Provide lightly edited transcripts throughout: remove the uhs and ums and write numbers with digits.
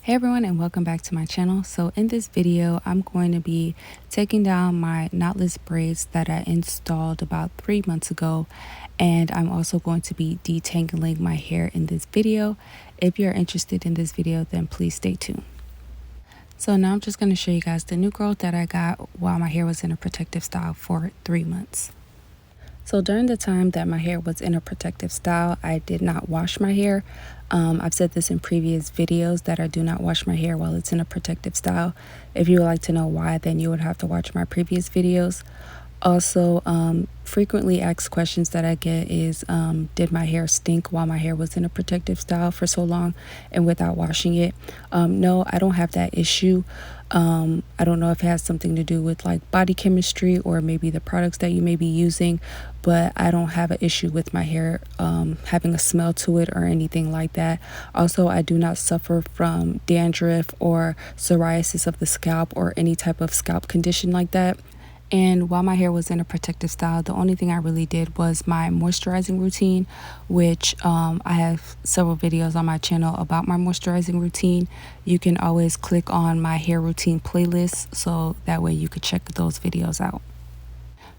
Hey everyone, and welcome back to my channel. So in this video I'm going to be taking down my knotless braids that I installed about 3 months ago, and I'm also going to be detangling my hair in this video. If you're interested in this video, then please stay tuned. So now I'm just going to show you guys the new growth that I got while my hair was in a protective style for 3 months. So during the time that my hair was in a protective style, I did not wash my hair. I've said this in previous videos that I do not wash my hair while it's in a protective style. If you would like to know why, then you would have to watch my previous videos. Also, frequently asked questions that I get is, did my hair stink while my hair was in a protective style for so long and without washing it? No, I don't have that issue. I don't know if it has something to do with like body chemistry or maybe the products that you may be using, but I don't have an issue with my hair having a smell to it or anything like that. Also, I do not suffer from dandruff or psoriasis of the scalp or any type of scalp condition like that. And while my hair was in a protective style, the only thing I really did was my moisturizing routine, which I have several videos on my channel about my moisturizing routine. You can always click on my hair routine playlist, so that way you could check those videos out.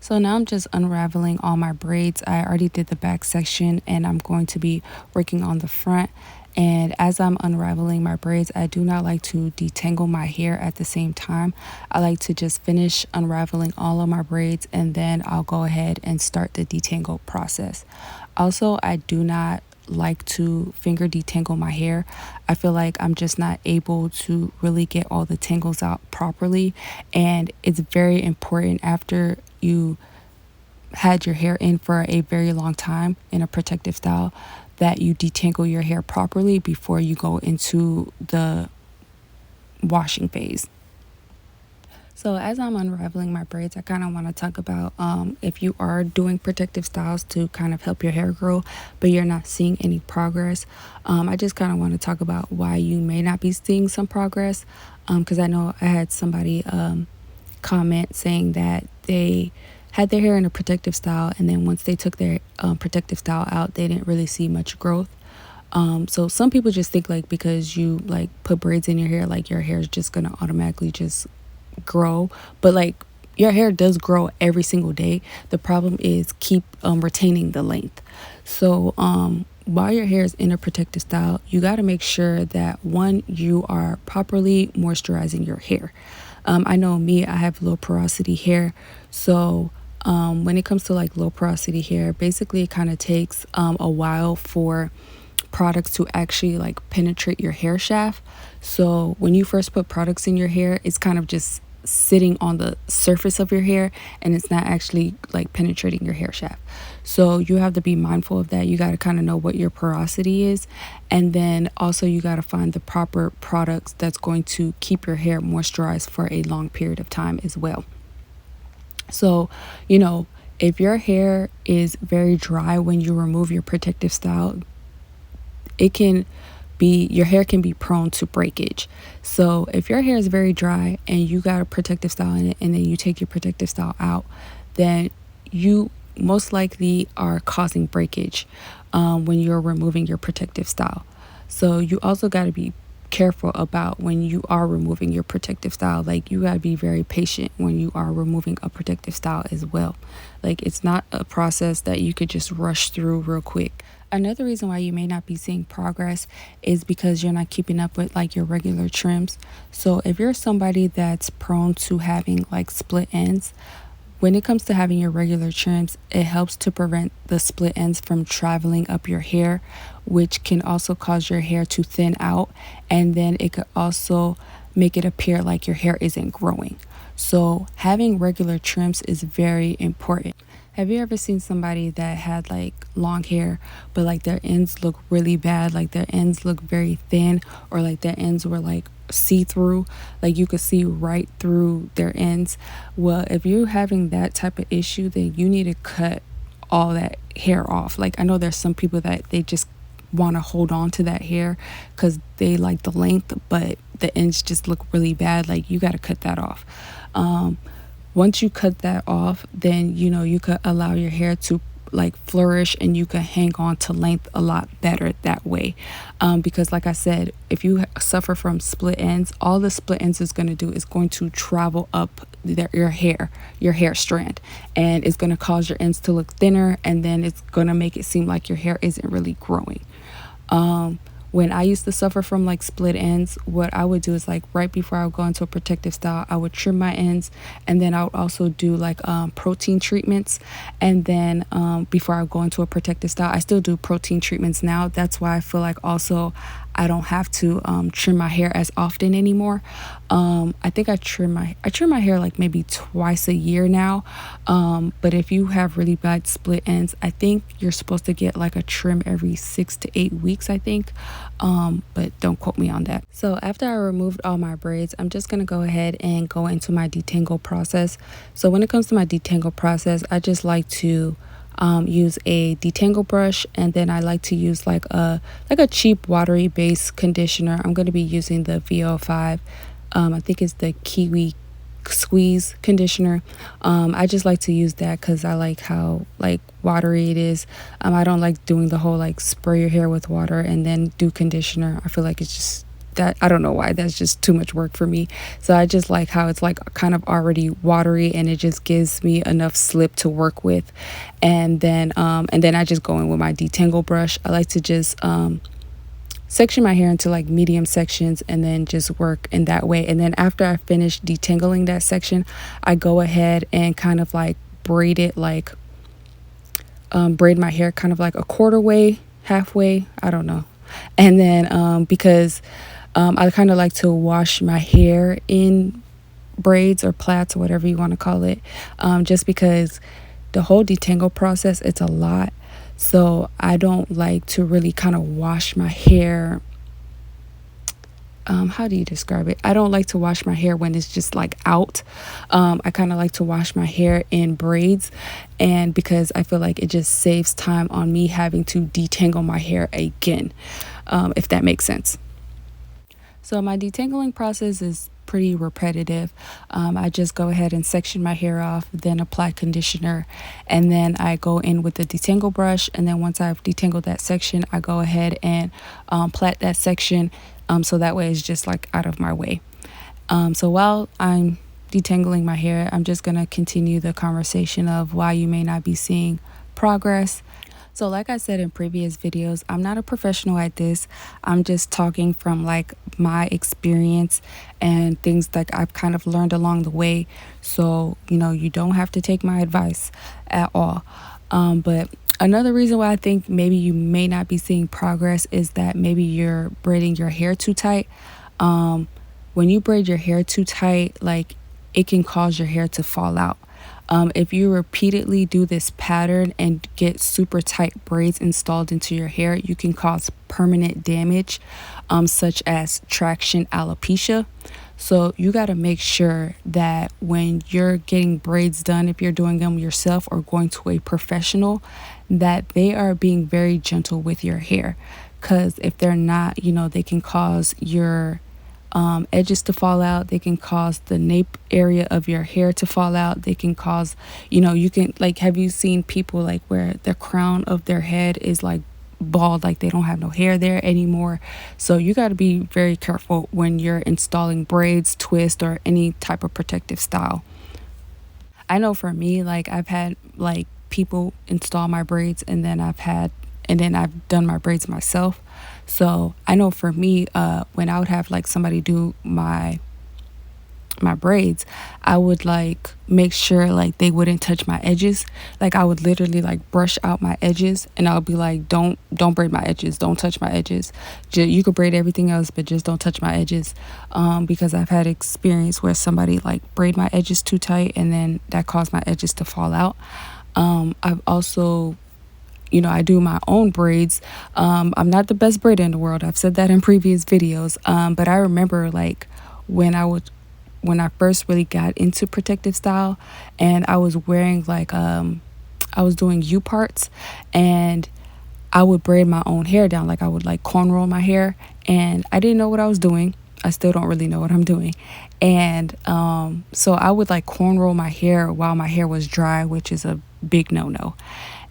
So now I'm just unraveling all my braids. I already did the back section and I'm going to be working on the front. And as I'm unraveling my braids, I do not like to detangle my hair at the same time. I like to just finish unraveling all of my braids and then I'll go ahead and start the detangle process. Also, I do not like to finger detangle my hair. I feel like I'm just not able to really get all the tangles out properly, and it's very important after you had your hair in for a very long time in a protective style that you detangle your hair properly before you go into the washing phase. So as I'm unraveling my braids, I kind of want to talk about if you are doing protective styles to kind of help your hair grow, but you're not seeing any progress. I just kind of want to talk about why you may not be seeing some progress, because I know I had somebody comment saying that they had their hair in a protective style, and then once they took their protective style out, they didn't really see much growth. So some people just think like because you like put braids in your hair, like your hair is just gonna automatically just grow, but like your hair does grow every single day. The problem is keep retaining the length. So while your hair is in a protective style, you got to make sure that one, you are properly moisturizing your hair. I know me, I have low porosity hair, so when it comes to like low porosity hair, basically it kind of takes a while for products to actually like penetrate your hair shaft. So when you first put products in your hair, it's kind of just sitting on the surface of your hair and it's not actually like penetrating your hair shaft. So you have to be mindful of that. You got to kind of know what your porosity is, and then also you got to find the proper products that's going to keep your hair moisturized for a long period of time as well. So, if your hair is very dry when you remove your protective style, your hair can be prone to breakage. So if your hair is very dry and you got a protective style in it and then you take your protective style out, then you most likely are causing breakage when you're removing your protective style. So you also got to be careful about when you are removing your protective style. Like you got to be very patient when you are removing a protective style as well. Like it's not a process that you could just rush through real quick. Another reason why you may not be seeing progress is because you're not keeping up with like your regular trims. So if you're somebody that's prone to having like split ends, when it comes to having your regular trims, it helps to prevent the split ends from traveling up your hair, which can also cause your hair to thin out, and then it could also make it appear like your hair isn't growing. So having regular trims is very important. Have you ever seen somebody that had like long hair, but like their ends look really bad, like their ends look very thin, or like their ends were like see-through, like you could see right through their ends? Well, if you're having that type of issue, then you need to cut all that hair off. Like I know there's some people that they just want to hold on to that hair because they like the length, but the ends just look really bad. Like you got to cut that off. Once you cut that off, then you could allow your hair to like flourish and you can hang on to length a lot better that way. Because like I said, if you suffer from split ends, all the split ends is going to do is going to travel up your hair strand, and it's going to cause your ends to look thinner, and then it's going to make it seem like your hair isn't really growing. um when I used to suffer from like split ends, what I would do is like right before I would go into a protective style, I would trim my ends, and then I would also do like protein treatments. And then before I go into a protective style, I still do protein treatments now. That's why I feel like also I don't have to trim my hair as often anymore. I think I trim my hair like maybe twice a year now. But if you have really bad split ends, I think you're supposed to get like a trim every 6 to 8 weeks, I think. But don't quote me on that. So after I removed all my braids, I'm just gonna go ahead and go into my detangle process. So when it comes to my detangle process, I just like to use a detangle brush, and then I like to use like a cheap watery base conditioner. I'm going to be using the VO5. I think it's the Kiwi squeeze conditioner. I just like to use that because I like how like watery it is. I don't like doing the whole like spray your hair with water and then do conditioner. I feel like it's just that, I don't know why, that's just too much work for me. So I just like how it's like kind of already watery, and it just gives me enough slip to work with. And then I just go in with my detangle brush. I like to just section my hair into like medium sections and then just work in that way. And then after I finish detangling that section, I go ahead and kind of like braid it, like braid my hair kind of like a quarter way, halfway, I don't know. And then because I kind of like to wash my hair in braids or plaits or whatever you want to call it, just because the whole detangle process, it's a lot. So I don't like to really kind of wash my hair. How do you describe it? I don't like to wash my hair when it's just like out. I kind of like to wash my hair in braids, and because I feel like it just saves time on me having to detangle my hair again, if that makes sense. So my detangling process is pretty repetitive. I just go ahead and section my hair off, then apply conditioner, and then I go in with the detangle brush. And then once I've detangled that section, I go ahead and plait that section, so that way it's just like out of my way. So while I'm detangling my hair, I'm just gonna continue the conversation of why you may not be seeing progress. So like I said in previous videos, I'm not a professional at this. I'm just talking from like my experience and things that I've kind of learned along the way. So, you don't have to take my advice at all. But another reason why I think maybe you may not be seeing progress is that maybe you're braiding your hair too tight. When you braid your hair too tight, like it can cause your hair to fall out. If you repeatedly do this pattern and get super tight braids installed into your hair, you can cause permanent damage, such as traction alopecia. So you got to make sure that when you're getting braids done, if you're doing them yourself or going to a professional, that they are being very gentle with your hair. Because if they're not, they can cause your edges to fall out. They can cause the nape area of your hair to fall out. They can cause, you can like, have you seen people like where the crown of their head is like bald, like they don't have no hair there anymore? So you got to be very careful when you're installing braids, twist, or any type of protective style. I know for me, like I've had like people install my braids, and then I've done my braids myself. So I know for me, when I would have like somebody do my braids, I would like make sure like they wouldn't touch my edges. Like I would literally like brush out my edges, and I would be like, don't braid my edges, don't touch my edges. You could braid everything else, but just don't touch my edges. Because I've had experience where somebody like braid my edges too tight, and then that caused my edges to fall out. I've also, I do my own braids. I'm not the best braider in the world. I've said that in previous videos. But I remember like when I first really got into protective style, and I was wearing like I was doing U parts, and I would braid my own hair down. Like I would like cornrow my hair, and I didn't know what I was doing. I still don't really know what I'm doing. And so I would like cornrow my hair while my hair was dry, which is a big no-no.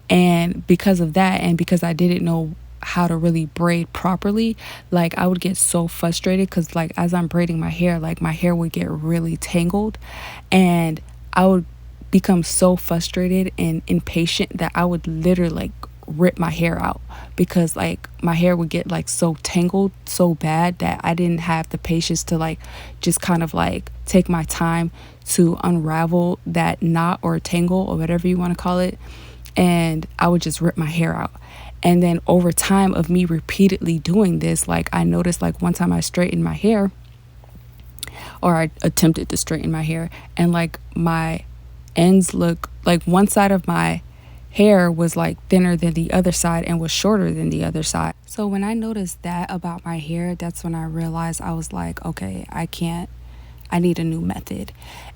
And because of that, and because I didn't know how to really braid properly, like I would get so frustrated because like as I'm braiding my hair, like my hair would get really tangled, and I would become so frustrated and impatient that I would literally like rip my hair out, because like my hair would get like so tangled so bad that I didn't have the patience to like just kind of like take my time to unravel that knot or tangle or whatever you want to call it, and I would just rip my hair out. And then over time of me repeatedly doing this, like I noticed like one time I straightened my hair, or I attempted to straighten my hair, and like my ends look like one side of my hair was like thinner than the other side and was shorter than the other side. So when I noticed that about my hair, that's when I realized I was like, okay, I need a new method.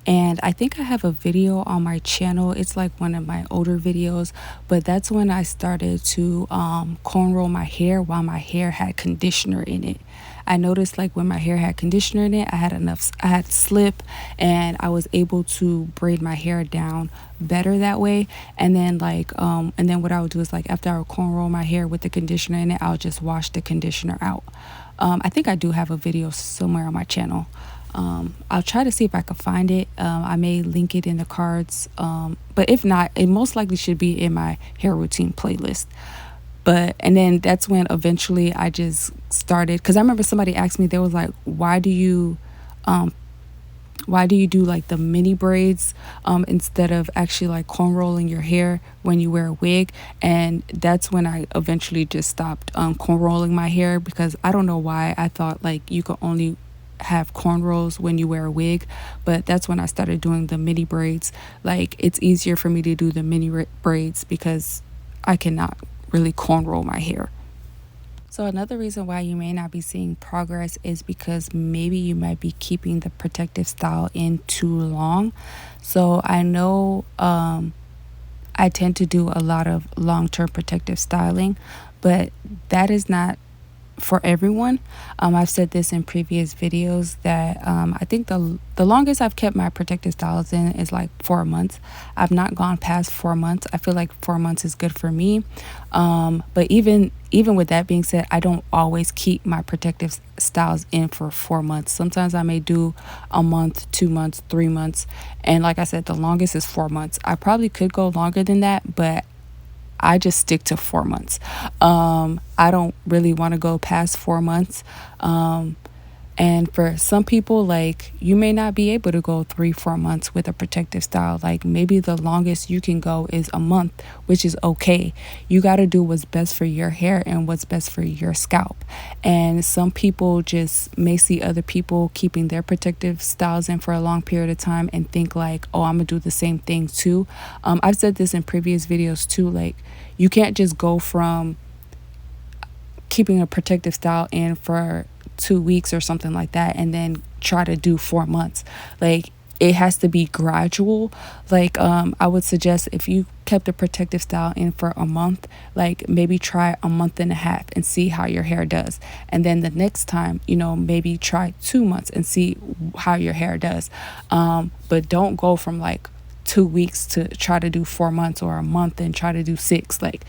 And I think I have a video on my channel. It's like one of my older videos, but that's when I started to cornrow my hair while my hair had conditioner in it. I noticed like when my hair had conditioner in it, I had slip, and I was able to braid my hair down better that way. And then what I would do is like after I would cornrow my hair with the conditioner in it, I'll just wash the conditioner out. I think I do have a video somewhere on my channel. I'll try to see if I can find it. I may link it in the cards. But if not, it most likely should be in my hair routine playlist. And then that's when eventually I just started, because I remember somebody asked me, they was like, why do you do like the mini braids instead of actually like corn rolling your hair when you wear a wig? And that's when I eventually just stopped corn rolling my hair, because I don't know why I thought like you could only have cornrows when you wear a wig. But that's when I started doing the mini braids. Like it's easier for me to do the mini braids because I cannot really cornrow my hair. So another reason why you may not be seeing progress is because maybe you might be keeping the protective style in too long. So I know I tend to do a lot of long-term protective styling, but that is not for everyone. I've said this in previous videos that I think the longest I've kept my protective styles in is like 4 months. I've not gone past 4 months. I feel like 4 months is good for me. But even with that being said, I don't always keep my protective styles in for 4 months. Sometimes I may do a month, 2 months, 3 months. And like I said, the longest is 4 months. I probably could go longer than that, but I just stick to 4 months. I don't really want to go past 4 months. And for some people, like you may not be able to go 3-4 months with a protective style. Like maybe the longest you can go is a month, which is okay. You got to do what's best for your hair and what's best for your scalp. And some people just may see other people keeping their protective styles in for a long period of time and think like, oh, I'm gonna do the same thing too. I've said this in previous videos too. Like you can't just go from keeping a protective style in for 2 weeks or something like that and then try to do 4 months. Like it has to be gradual. Like I would suggest if you kept a protective style in for a month, like maybe try a month and a half and see how your hair does. And then the next time, maybe try 2 months and see how your hair does. But don't go from like 2 weeks to try to do 4 months, or a month and try to do 6. Like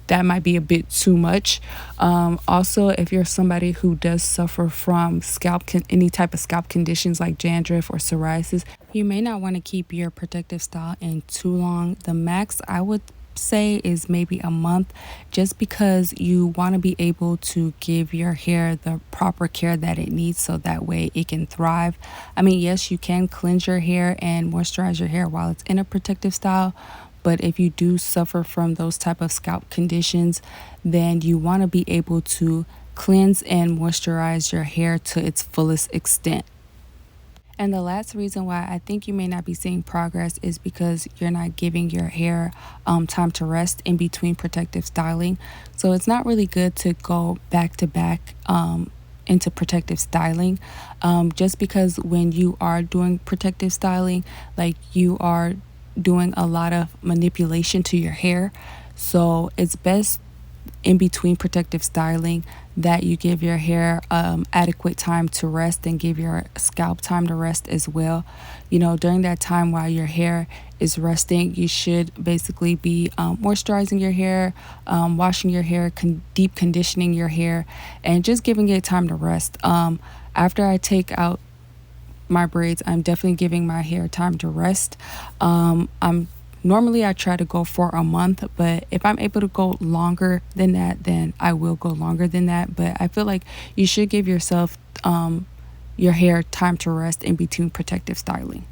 that might be a bit too much. Also, if you're somebody who does suffer from any type of scalp conditions like dandruff or psoriasis, you may not want to keep your protective style in too long. The max I would say is maybe a month, just because you want to be able to give your hair the proper care that it needs so that way it can thrive. I mean, yes, you can cleanse your hair and moisturize your hair while it's in a protective style, but if you do suffer from those type of scalp conditions, then you want to be able to cleanse and moisturize your hair to its fullest extent. And the last reason why I think you may not be seeing progress is because you're not giving your hair time to rest in between protective styling. So it's not really good to go back to back into protective styling, just because when you are doing protective styling, like you are doing a lot of manipulation to your hair. So it's best in between protective styling, that you give your hair adequate time to rest and give your scalp time to rest as well. During that time while your hair is resting, you should basically be moisturizing your hair, washing your hair, deep conditioning your hair, and just giving it time to rest. After I take out my braids, I'm definitely giving my hair time to rest. I'm Normally I try to go for a month, but if I'm able to go longer than that, then I will go longer than that. But I feel like you should give yourself your hair time to rest in between protective styling.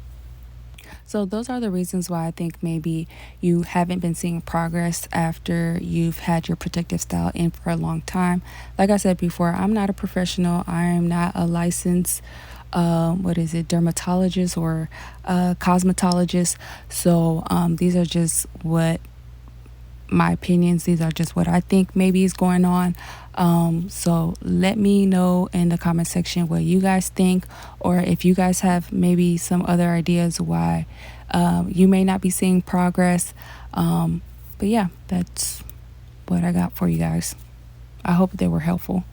So those are the reasons why I think maybe you haven't been seeing progress after you've had your protective style in for a long time. Like I said before, I'm not a professional. I am not a licensed dermatologist or cosmetologist. So these are just what my opinions. These are just what I think maybe is going on. So let me know in the comment section what you guys think, or if you guys have maybe some other ideas why you may not be seeing progress. But yeah, that's what I got for you guys. I hope they were helpful.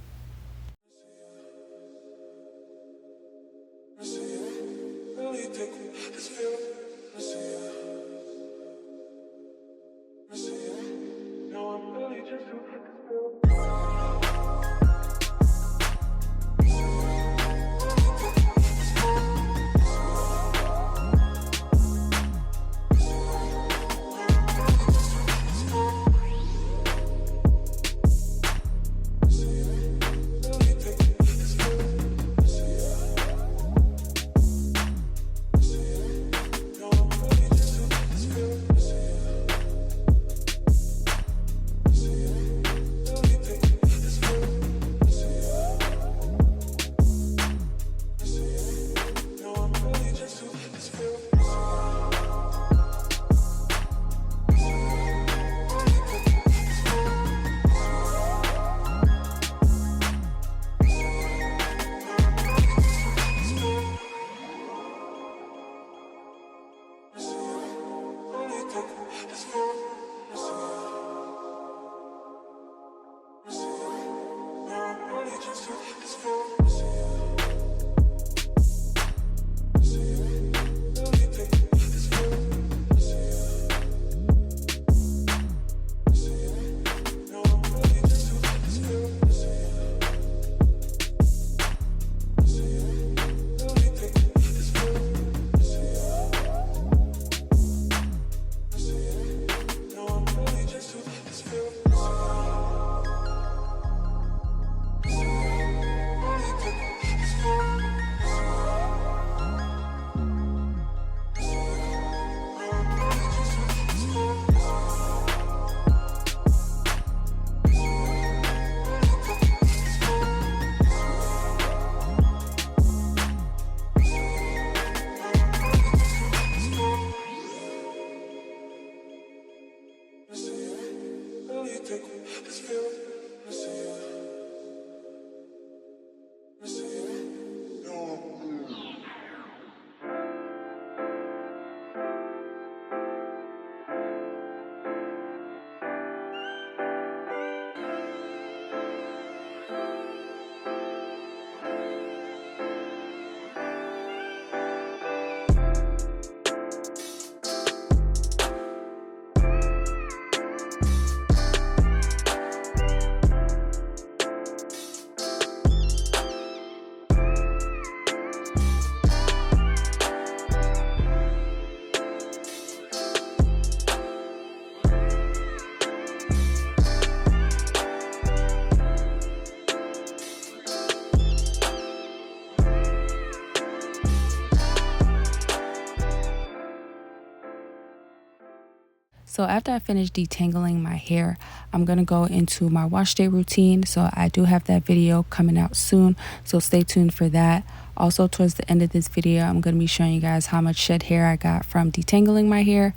So after I finish detangling my hair, I'm going to go into my wash day routine. So I do have that video coming out soon, so stay tuned for that. Also, towards the end of this video, I'm going to be showing you guys how much shed hair I got from detangling my hair.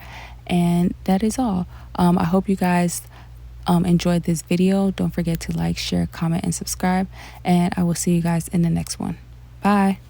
And that is all. I hope you guys enjoyed this video. Don't forget to like, share, comment, and subscribe. And I will see you guys in the next one. Bye.